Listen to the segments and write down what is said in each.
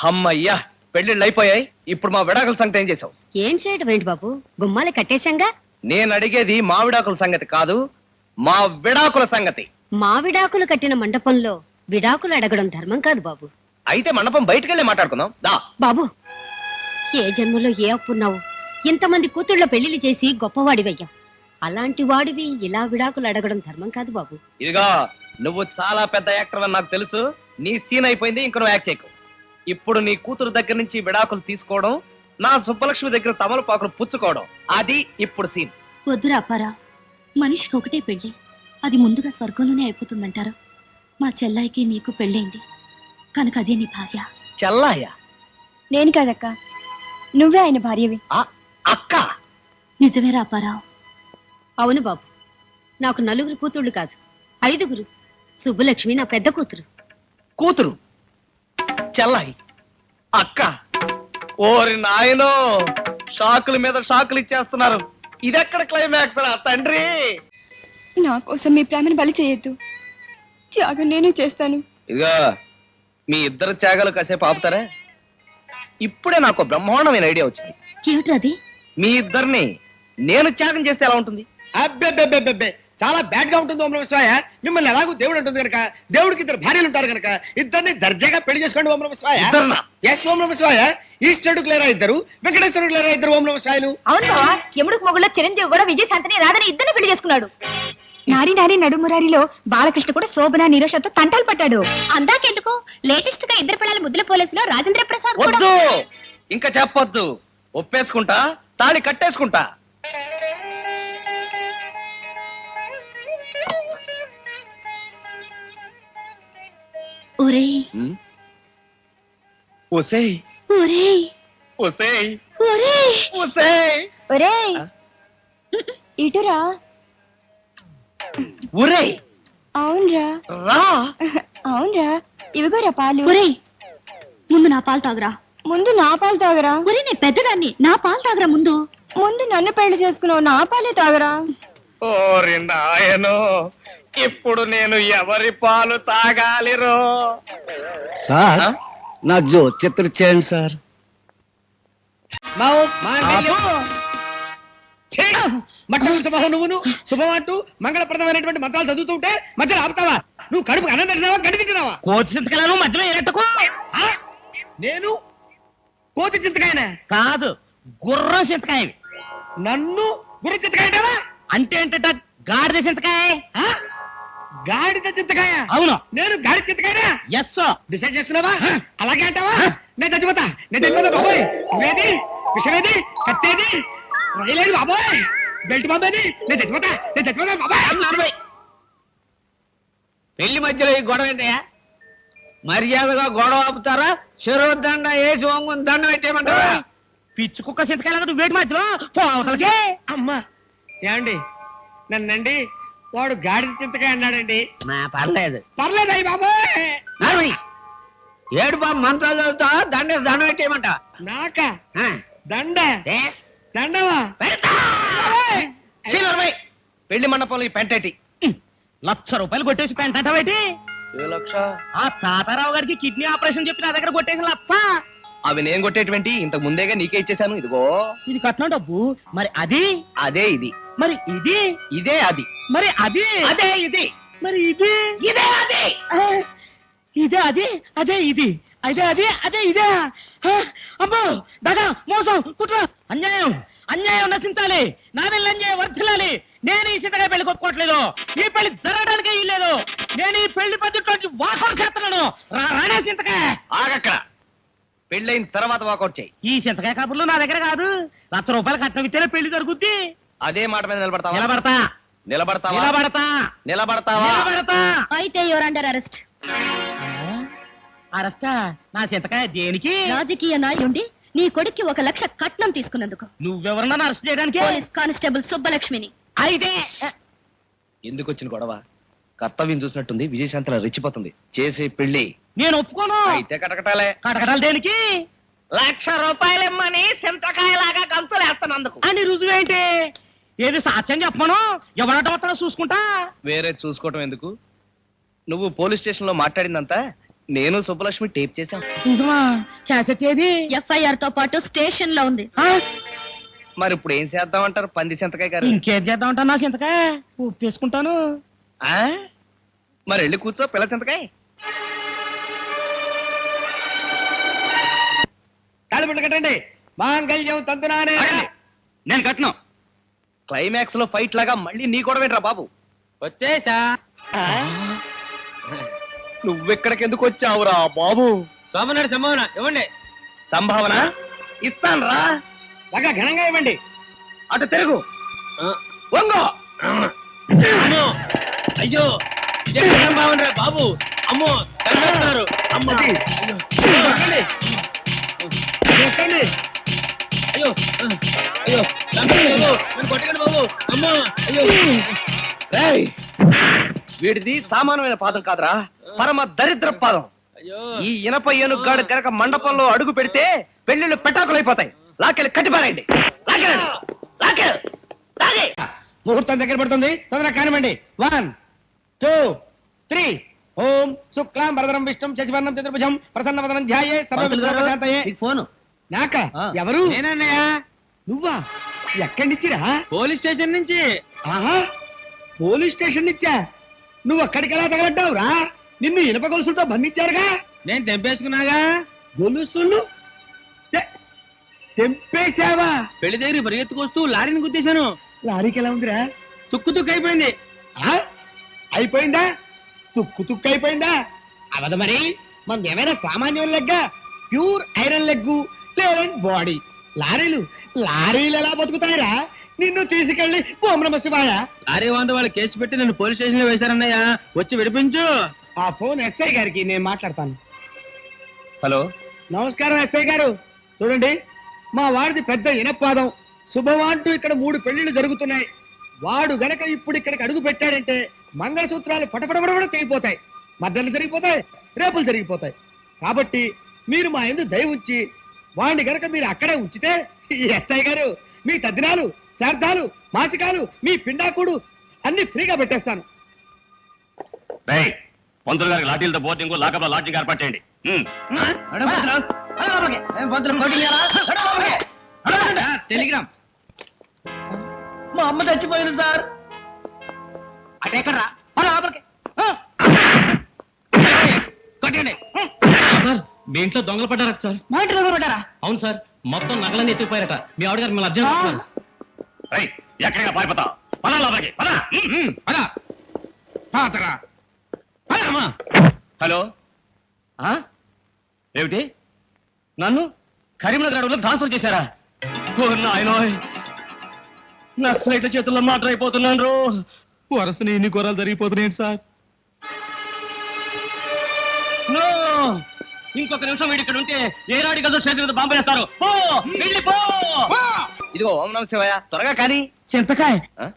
అమ్మయ్యా, పెళ్లిళ్ళు అయిపోయాయి. ఇప్పుడు మా విడాకుల సంగతి ఏం చేసావు? ఏం చేయడం ఏంటి బాబు, గుమ్మాలే కట్టేశాంగా. నేను అడిగేది మా విడాకుల సంగతి కాదు, మా విడాకుల సంగతి. మా విడాకులు కట్టిన మండపంలో విడాకులు అడగడం ధర్మం కాదు బాబు. అయితే మండపం బయటకెళ్ళి మాట్లాడుకుందాం దా. బాబు, ఏ జన్మలో ఏ అప్పున్నావు? ఇంతమంది కూతుళ్ళ పెళ్లిళ్ళు చేసి గొప్పవాడివయ్యావు. అలాంటి వాడివి ఇలా విడాకులు అడగడం ధర్మం కాదు బాబు. ఇదిగా, నువ్వు చాలా పెద్ద యాక్టర్ అని నాకు తెలుసు. నీ సీన్ అయిపోయింది, ఇంక నువ్వు యాక్ట్ చేయకు. ఇప్పుడు నీ కూతురు దగ్గర నుంచి విడాకులు తీసుకోవడం, నా సుబ్బలక్ష్మి దగ్గర తమలపాకులు పుచ్చుకోవడం, అది ఇప్పుడు సీన్. వద్దురా అప్పారా, మనిషికి ఒకటే పెళ్లి, అది ముందుగా స్వర్గంలోనే అయిపోతుందంటారు. మా చెల్లాయికి నీకు పెళ్ళైంది కనుక అదే నీ భార్య. చెల్లాయా? నేను కాదక్క, నువ్వే ఆయన భార్యవి. అక్క? నిజమేరా అప్పారావు. అవును బాబు, నాకు 4 కూతుళ్ళు కాదు, 5. సుబ్బలక్ష్మి నా పెద్ద కూతురు. కూతురు చెల్లాయి, అక్క? ఓరి నాయనో, షాకుల మీద షాకులు ఇచ్చేస్తున్నారు. ఇదెక్కడ క్లైమాక్స్ రా తండ్రి? నా కోసం మీ ప్రేమను బలి చేయొద్దు, త్యాగం నేను చేస్తాను. ఇదిగా, మీ ఇద్దరు త్యాగాలు కాసేపు ఆపుతారా? ఇప్పుడే నాకు బ్రహ్మాండమైన ఐడియా వచ్చింది. ఏమిట్రది? మీ ఇద్దరిని నేను త్యాగం చేస్తే ఎలా ఉంటుంది? అబ్బే, చాలా బ్యాడ్ గా ఉంటుంది ఓం నమః శివాయ. మిమ్మల్ని ఎలాగో దేవుడు అంటుంది కనుక, దేవుడికి 2 భార్యలు ఉంటారు కనుక ఇద్దరిని దర్జాగా పెళ్లి చేసుకోండి ఓం నమః శివాయ. ఎస్ ఓం నమః శివాయ. ఈశ్వరుడికి లేరా 2, వెంకటేశ్వరుడికి లేరా 2 ఓం నమః శివాయలు. అవును బావా, యముడికి మొగుళ్ళ చిరంజీవి కూడా విజయశాంతిని రాధని ఇద్దరిని పెళ్లి చేసుకున్నాడు. నారి నారి నడుమురారిలో బాలకృష్ణ కూడా శోభన నీరోషతో తంటాలు పట్టాడు. అందాకెందుకు, లేటెస్ట్ గా 2 పిల్లల ముద్దుల పోలీసులో రాజేంద్ర ప్రసాద్ కూడా. వద్దు, ఇంకా చెప్పొద్దు. ఒప్పేసుకుంటా, తాళి కట్టేసుకుంటా. ఒరేయ్ ఒసేయ్ ఒరేయ్ ఒసేయ్ ఒరేయ్ ఒసేయ్ ఒరేయ్, ఇటురా. ఒరేయ్ అవునరా రా. అవునరా, ఇవిగోరా పాలు. ఒరేయ్, ముందు నా పాలు తాగరా. ముందు నా పాలు తాగరా. ఒరే, నేను పెద్దదాన్ని, నా పాలు తాగరా ముందు. ముందు నన్ను పెళ్లి చేసుకున్నావు, నా పాలే తాగరా. ఓరి నాయనో, ఇప్పుడు నేను ఎవరి పాలు తాగాలిరో? సార్, నా జో చిత్ర చేయండి సార్. మట్టలు శుభం, నువ్వును శుభం అంటూ మంగళప్రదమైనటువంటి మంత్రాలు చదువుతుంటే మధ్యలో ఆపుతావా? నువ్వు కడుపు అన్నం తింటున్నావా, గడి తింటున్నావా? కోతి చింతకాయలను మధ్యలో ఎరట్టుకో. నేను కోతి చింతకాయనా? కాదు, గుర్రం చింతకాయ. నన్ను గుర్ర చింతకాయ అంటే గాడిద చింతకాయ. గాడిద చింతకాయ? అవును. నేను గాడి చింతకాయనా? ఎస్. డిసైడ్ చేస్తున్నావా? అలాగే అంటావా? నేను చచ్చిపోతా బాబోయ్. నువ్వేది, విషమేది, కత్తేది, రైలేది బాబోయ్, బెల్ట్ బాబేది? నేను చచ్చిపోతా బాబోయ్. పెళ్లి మధ్యలో ఈ గొడవ ఏంటయ్యా? మర్యాదగా గొడవ ఆపుతారా? చెరువు దండ వేసి వంగుని దండం పెట్టేయమంటారా? పిచ్చి కుక్క చింతకాయలాగా నువ్వు వేటి మధ్యలో పోవతలకే. అమ్మా ఏమండి, నన్నండి వాడు గాడిద చింతకాయ అన్నాడండి. పర్లేదు పర్లేదయ్య బాబోయ్. ఏడు బాబు మంత్రాలు చదువుతా, దండ దండం పెట్టేయమంట. నాక దండ? దండవా? పెళ్లి మండపంలో ఈ పెంటేటి ₹1,00,000 కొట్టేసి పెంటేటి. ఆ తాతారావు గారికి కిడ్నీ ఆపరేషన్ చెప్పి నా దగ్గర కొట్టేసి 1,00,000. అవి నేను కొట్టేటువంటి ఇంతకు ముందేగా నీకే ఇచ్చేసాను. ఇదిగో ఇది కట్నం డబ్బు. మరి అది అదే ఇది. మరి ఇది ఇదే అది. మరి అది అదే ఇది. మరి ఇది ఇదే అది. ఇదే అది, అదే ఇది, అదే అది, అదే ఇదే. అబ్బో, దాదా, మోసం, కుట్ర, అన్యాయం, అన్యాయం నశించాలి. నా వెళ్ళి అన్యాయం వర్ధిల్లాలి. నేను ఈ సింతగా పెళ్లి కొట్టుకోవట్లేదు. ఈ పెళ్లి జరగడానికే ఇల్లేదు. నేను ఈ పెళ్లి పద్ధతిలోంచి వాకౌట్ చేస్తున్నాను. రానే సింతకాయ. ఆగక్కడ. పెళ్ళైన తర్వాత వాకౌట్ చేయి. ఈ చింతకాయ కబుర్లు నా దగ్గర కాదు. ₹1,00,000 కట్నం ఇస్తేనే పెళ్లి జరుగుద్ది. అదే మాట మీద నిలబడతావా? నిలబడతా. అయితే యువర్ అండర్ అరెస్ట్. అరెస్టా? నా చింతకాయ దేనికి? రాజకీయ నాయుండి నీ కొడుక్కి 1,00,000 కట్నం తీసుకున్నందుకు. నువ్వెవరన్నా అరెస్ట్ చేయడానికి? పోలీస్ కానిస్టేబుల్ సుబ్బలక్ష్మిని. అయితే ఎందుకు వచ్చిన గొడవ? కర్తవ్యం చూసినట్టుంది. విజయశాంతిలా రెచ్చిపోతుంది. చేసే పెళ్లి నేను ఒప్పుకోను. అయితే కటకటాలు దేనికి? ₹1,00,000 ఇమ్మని చింతకాయలాగా గంతులేస్తానందుకు. అని రుజువేంటి? ఏది సాక్ష్యం చెప్పమను. ఎవరట వస్తాడో చూసుకుంటా. వేరే చూసుకోవటం ఎందుకు? నువ్వు పోలీస్ స్టేషన్ లో మాట్లాడిందంతా నేను సుబ్బలక్ష్మి టేప్ చేశాం. క్యాసెట్ ఏది? ఎఫ్ఐఆర్ తో పాటు స్టేషన్ లో ఉంది. మరి ఇప్పుడు ఏం చేద్దామంటారు పంది సింతకాయ గారు? ఇంకేం చేద్దాం అంటా నా చింతకాయ ఉప్పేసుకుంటాను. ఆ? మరి వెళ్ళి కూర్చో పిల్ల సింతకాయ. తాళిబొట్లు కట్టండి. మాంగళ్యం తంతునానే. నేను కట్టినా. క్లైమాక్స్ లో ఫైట్ లాగా మళ్ళీ నీ కూడా వినరా బాబు. వచ్చేసా. నువ్వెక్కడికి ఎందుకు వచ్చావురా బాబు? సోమనాడు సంభావన ఇవ్వండి. సంభావన ఇస్తాను రా. బాగా ఘనంగా ఇవ్వండి. అటు తిరుగు. వంగో. అయ్యో ఇదే సంభావన రా బాబు. అమ్మో తగ్గేస్తారు. అమ్మ ఎక్కండి. ఎక్కండి. అయ్యో అయ్యో చంపండి బాబు. నన్ను కొట్టకండి బాబు. అమ్మో అయ్యో. రేయ్, వీడిది సామాన్యమైన పాదం కాదురా, పరమ దరిద్ర పాదం. అయ్యో ఈ ఇనప ఏనుగాడు గనక మండపంలో అడుగు పెడితే పెళ్లిళ్ళు పెటాకులైపోతాయి. లాకెళ్ళి కట్టిపారండి. ముహూర్తం దగ్గర పడుతుంది, తొందరగా కానివ్వండి. 1 2 3. ఓం శుక్లాం వరదరం విష్ణుం శశివర్ణం చతుర్భుజం ప్రసన్నవదనం ధ్యాయే సర్వవిఘ్నోపశాంతయే. ఫోను నాక ఎవరు? నేనన్నయ్య. నువ్వా? ఎక్కడి నుంచిరా? పోలీస్ స్టేషన్ నుంచి. ఆహా, పోలీస్ స్టేషన్ నుంచా? నువ్వు అక్కడికి ఎలా తగలడ్డావురా? నిన్ను ఇనుప గొలుసులతో బంధించారుగా. నేను తెంపేసుకున్నాగా. గొలుసులు తెంపేశావా? పెళ్లి దగ్గర పరిగెత్తుకొస్తూ లారీని గుద్దేశాను. లారీకి ఎలా ఉందిరా? తుక్కు తుక్కు అయిపోయింది. ఆ? అయిపోయిందా? తుక్కు తుక్కు అయిపోయిందా? అవదు మరి. మనది ఏమైనా సామాన్యం లెగ్గా? ప్యూర్ ఐరన్ లెగ్గు, లేదంటే బాడీ. లారీలు ఎలా బతుకుతాయిరా? నిన్ను తీసుకెళ్లి ఓం నమః శివాయ. లారీ వాంట వాళ్ళు కేసు పెట్టి నన్ను పోలీస్ స్టేషన్ లో వేశారన్నయ్య. వచ్చి విడిపించు. ఆ ఫోన్ ఎస్ఐ గారికి నేను మాట్లాడతాను. హలో. నమస్కారం ఎస్ఐ గారు. చూడండి, మా వాడిది పెద్ద ఇనపాదం. శుభవాంటూ ఇక్కడ 3 పెళ్లిళ్ళు జరుగుతున్నాయి. వాడు గనక ఇప్పుడు ఇక్కడికి అడుగు పెట్టాడంటే మంగళసూత్రాలు పటపడబడ తెగిపోతాయి, మద్దలు జరిగిపోతాయి, రేపులు జరిగిపోతాయి. కాబట్టి మీరు మా యందు దయ ఉంచి వాడిని గనక మీరు అక్కడే ఉంచితే ఎస్ఐ గారు మీ తద్దినాలు, శ్రాద్ధాలు, మాసికాలు, మీ పిండాకుడు అన్ని ఫ్రీగా పెట్టేస్తాను. పంతులు గారికి లాఠీలతో బోర్డింగ్ లాకప్ లో లాడ్జింగ్ ఏర్పాటు చేయండి. టెలిగ్రామ్. మా అమ్మ చచ్చిపోయింది సార్. అటెక్కడ్రా? కొట్టండి. సార్, మీ ఇంట్లో దొంగలు పడ్డారట సార్. మా ఇంటి దగ్గర పడ్డారా? అవును సార్, మొత్తం నగలన్నీ ఎత్తుకుపోయారట. మీ ఆవిడగారు మిమ్మల్ని అర్జెంట్ అంటున్నారు. ఎక్కడిగా పారిపోతా? పదా లోపలికి పదా. హలో. ఆ? ఏమిటి? నన్ను కరీంనగర్ అడవులో ట్రాన్స్ఫర్ చేశారా? ఓ నాయనోయ్, నక్సలైట్ల చేతుల్లో మాటర్ అయిపోతున్నాను రో. వరసని ఇన్ని ఘోరాలు జరిగిపోతున్నాయి సార్. నో, ఇంకొక నిమిషం వీడి ఇక్కడ ఉంటే ఏ రాడి గదో స్టేషన్ మీద బాంబు వేస్తారు. పో, వెళ్ళిపో. ఇదిగో ఓం నమః శివాయ, త్వరగా కానీ. చింతకాయ ఆ?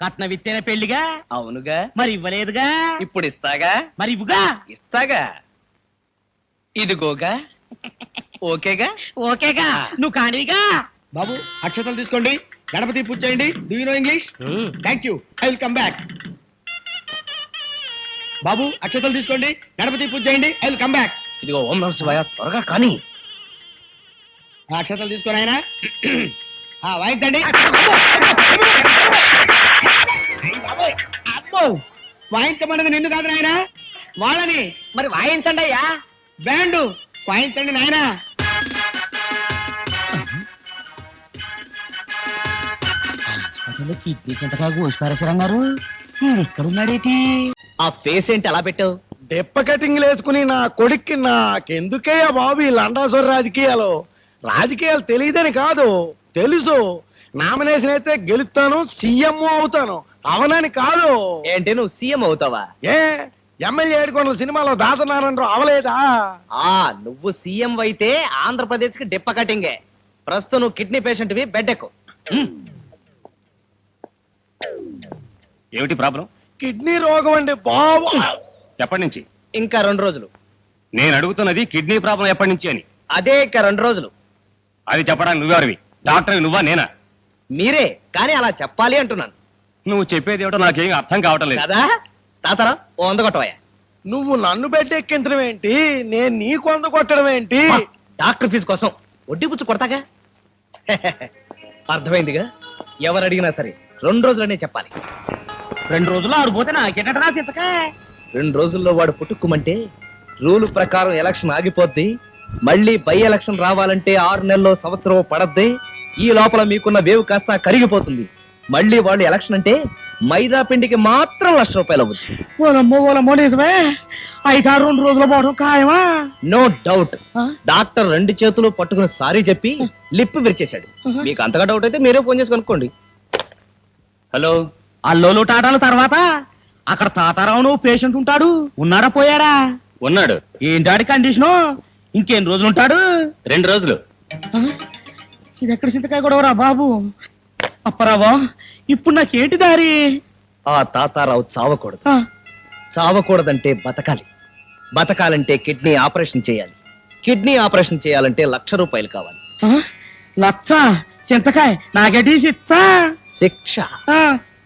కట్న విత్తేన పెళ్లిగా. అవునుగా, మరి ఇవ్వలేదుగా. ఇప్పుడు ఇస్తాగా. మరి ఇవ్వుగా. ఇస్తాగా. ఇదిగోగా. ఓకేగా. ఓకేగా. నువ్వు కానీగా. బాబు, అక్షతలు తీసుకోండి, గణపతి పూజ చేయండి. Do you know English? Thank you, I will come back. బాబు, అక్షతలు తీసుకోండి, గణపతి పూజ చేయండి. I will come back. ఇదిగో ఓం నమః శివాయ, త్వరగా కానీ. ఆ అక్షతలు తీసుకొని ఆయన వాయించండి. అమ్మో, వాయించమన్నది నిన్ను కాదు నాయన, వాళ్ళని. మరి వాయించండి అయ్యా. బ్యాండ్ వాయించండి నాయన. కిడ్నీ చింతకాయ కోసిపారేశారన్నారు. ఎక్కడున్నాడేటి? ఆ ఫేస్ ఏంటి అలా పెట్టావు? దెప్ప కటింగ్లు వేసుకుని నా కొడుక్కి నాకెందుకయ్యా బాబు ఈ లండాసోర రాజకీయాలు? రాజకీయాలు తెలియదని కాదు, తెలుసు. నామినేషన్ అయితే గెలుస్తాను, సీఎం అవుతాను, అవనని కాదు. ఏంటి నువ్వు సీఎం అవుతావా? ఏ ఎమ్మెల్యే ఏడుకొండల సినిమాలో దాసనారాయణరావు అవలేదా? ఆ నువ్వు సీఎం అయితే ఆంధ్రప్రదేశ్ కి డిప్ప కటింగే. ప్రస్తుతం నువ్వు కిడ్నీ పేషెంట్ వి, బెడ్ ఎక్కు. ఏమిటి ప్రాబ్లం? కిడ్నీ రోగం అండి బాబు. ఎప్పటి నుంచి? ఇంకా 2 రోజులు. నేను అడుగుతున్నది కిడ్నీ ప్రాబ్లం ఎప్పటి నుంచి అని. అదే ఇంకా 2 రోజులు. అది చెప్పడానికి నువ్వెవరివి? డాక్టర్ నువ్వా నేనా? మీరే, కానీ అలా చెప్పాలి అంటున్నాను. నువ్వు చెప్పేది ఏమిటో నాకేం అర్థం కావటం లేదు. కదా తాతరా, ఓ 100 కొట్టవయ్యా. నువ్వు నన్ను బెడ్డెక్కించడం ఏంటి, నేను నీ కొంద కొట్టడం ఏంటి? డాక్టర్ ఫీజు కోసం వడ్డీ పుచ్చు కొడతాగా. అర్థమైందిగా. ఎవరు అడిగినా సరే 2 రోజులనే చెప్పాలి. 2 రోజుల్లో ఆడిపోతే నాకేటట రాసిక. 2 రోజుల్లో వాడు పుట్టుకుమంటే రూల్ ప్రకారం ఎలక్షన్ ఆగిపోద్ది. మళ్ళీ బై ఎలక్షన్ రావాలంటే 6 నెలల్లో సంవత్సరం పడద్ది. ఈ లోపల మీకున్న వేవ్ కాస్త కరిగిపోతుంది. మళ్ళీ వాళ్ళు ఎలక్షన్ అంటే మైదా పిండికి మాత్రం ₹1,00,000 అవుతుంది. ఓలమ్మో నిజమే. 5-6 రోజుల పాటు ఖాయమా? No doubt. డాక్టర్ 2 చేతులు పట్టుకుని సారీ చెప్పి లిప్ విరిచేశాడు. మీకు అంతగా డౌట్ అయితే మీరే ఫోన్ చేసి కనుక్కోండి. హలో, అల్లోలు టాటాల తర్వాత అక్కడ తాతారావును పేషెంట్ ఉంటాడు. ఉన్నాడా పోయాడా? ఉన్నాడు. ఏంటాడి కండిషను? ఇంకేం రోజులు ఉంటాడు? 2 రోజులు. ఇది ఎక్కడ చింతకాయ గొడవరా బాబు. అప్పరావా, ఇప్పుడు నాకేంటి దారి? ఆ తాతారావు చావకూడదు. చావకూడదంటే బతకాలి. బతకాలంటే కిడ్నీ ఆపరేషన్ చేయాలి. కిడ్నీ ఆపరేషన్ చేయాలంటే ₹1,00,000 కావాలి. లచ్చ చింతకాయ నాగటి శిక్ష.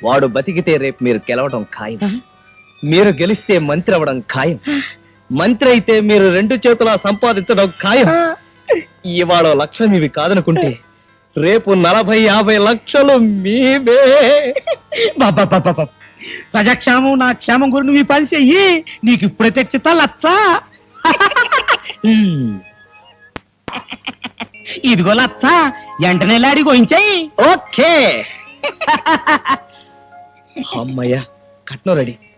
వాడు బతికితే రేపు మీరు గెలవడం ఖాయం. మీరు గెలిస్తే మంత్రి అవ్వడం ఖాయం. మంత్రి అయితే మీరు 2 చేతులా సంపాదించడం ఖాయం. ఇవాళ లక్ష్యం ఇవి కాదనుకుంటే రేపు 40-50 లక్షలు మీవే. ప్రజాక్షేమం నా క్షేమం గురి నువ్వు ఈ పని చెయ్యి. నీకు ఇప్పుడే తెచ్చితా లచ్చా. ఇదిగో లచ్చా, వెంటనే లాడి గోయించాయి. ఓకే. అమ్మయ్యా, కట్నం రెడీ.